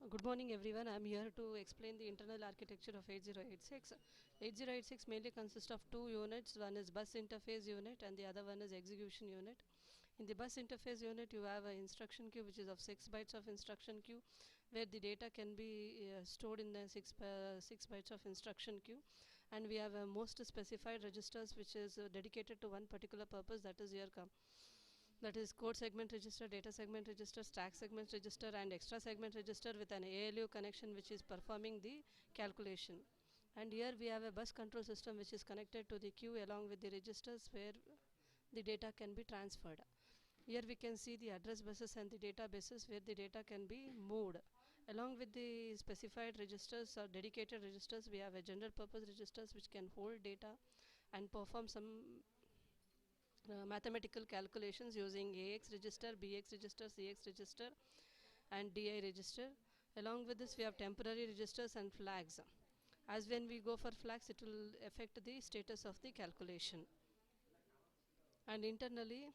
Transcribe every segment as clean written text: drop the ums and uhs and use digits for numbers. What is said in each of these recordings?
Good morning everyone. I am here to explain the internal architecture of 8086. 8086 mainly consists of two units. One is bus interface unit and the other one is execution unit. In the bus interface unit you have an instruction queue which is of 6 bytes of instruction queue, where the data can be stored in the 6 bytes of instruction queue, and we have most specified registers which is dedicated to one particular purpose, that is here that is code segment register, data segment register, stack segment register and extra segment register with an ALU connection which is performing the calculation. And here we have a bus control system which is connected to the queue along with the registers where the data can be transferred. Here we can see the address buses and the databases where the data can be moved. Along with the specified registers or dedicated registers, we have a general purpose registers which can hold data and perform some mathematical calculations using AX register, BX register, CX register and DI register. Along with this we have temporary registers and flags. As when we go for flags, it will affect the status of the calculation. And internally,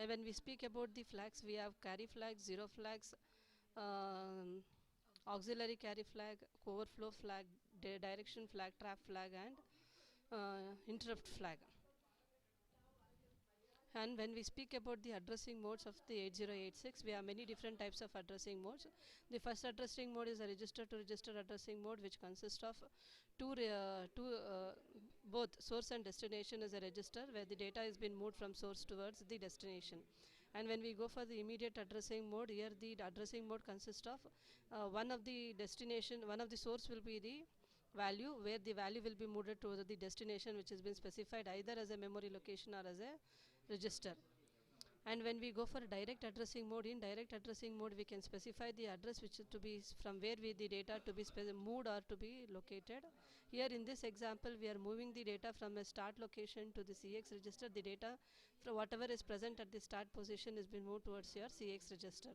when we speak about the flags, we have carry flags, zero flags, auxiliary carry flag, overflow flag, direction flag, trap flag and interrupt flag. And when we speak about the addressing modes of the 8086, we have many different types of addressing modes. The first addressing mode is a register to register addressing mode, which consists of both source and destination is a register where the data has been moved from source towards the destination. And when we go for the immediate addressing mode, here the addressing mode consists of one of the source will be the value, where the value will be moved to the destination which has been specified either as a memory location or as a register. And when we go for direct addressing mode, in direct addressing mode we can specify the address which is to be from where the data to be moved or to be located. Here in this example we are moving the data from a start location to the CX register. The data from whatever is present at the start position is been moved towards your CX register.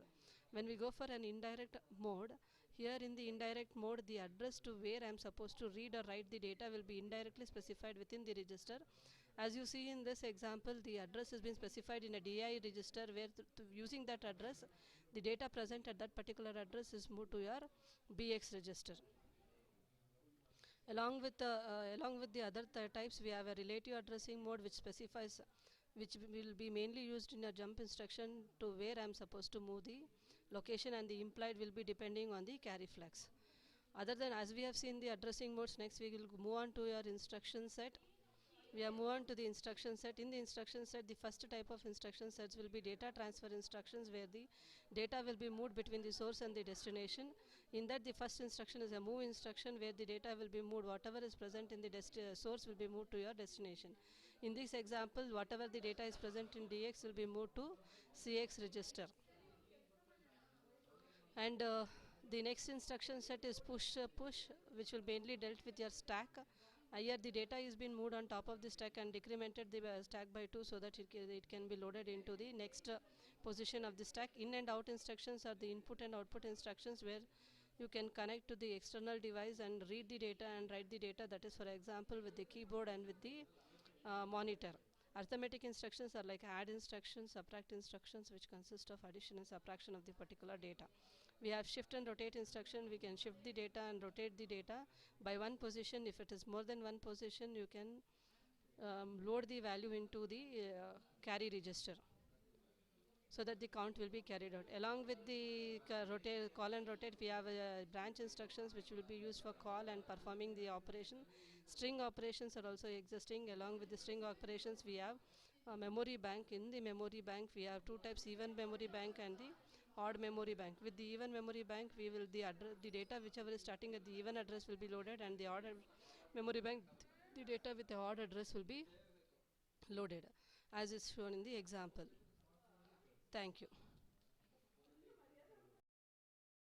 When we go for an indirect mode, here in the indirect mode the address to where I am supposed to read or write the data will be indirectly specified within the register. As you see in this example, the address has been specified in a DI register where using that address the data present at that particular address is moved to your BX register. Along with the other types, we have a relative addressing mode which will be mainly used in a jump instruction to where I am supposed to move the location, and the implied will be depending on the carry flags. Other than, as we have seen the addressing modes, next we will move on to your instruction set. We are moving on to the instruction set. In the instruction set, the first type of instruction sets will be data transfer instructions, where the data will be moved between the source and the destination. In that, the first instruction is a move instruction, where the data will be moved, whatever is present in the source will be moved to your destination. In this example, whatever the data is present in DX will be moved to CX register. And the next instruction set is push, which will mainly dealt with your stack. Here the data is been moved on top of the stack and decremented the stack by 2 so that it can be loaded into the next position of the stack. In and out instructions are the input and output instructions, where you can connect to the external device and read the data and write the data, that is for example with the keyboard and with the monitor. Arithmetic instructions are like add instructions, subtract instructions, which consist of addition and subtraction of the particular data. We have shift and rotate instruction. We can shift the data and rotate the data by one position. If it is more than one position, you can load the value into the carry register, so that the count will be carried out. Along with the call and rotate, we have branch instructions which will be used for call and performing the operation. String operations are also existing. Along with the string operations, we have memory bank. In the memory bank, we have two types: even memory bank and the odd memory bank. With the even memory bank, we will the data whichever is starting at the even address will be loaded, and the odd memory bank, the data with the odd address will be loaded, as is shown in the example. Thank you.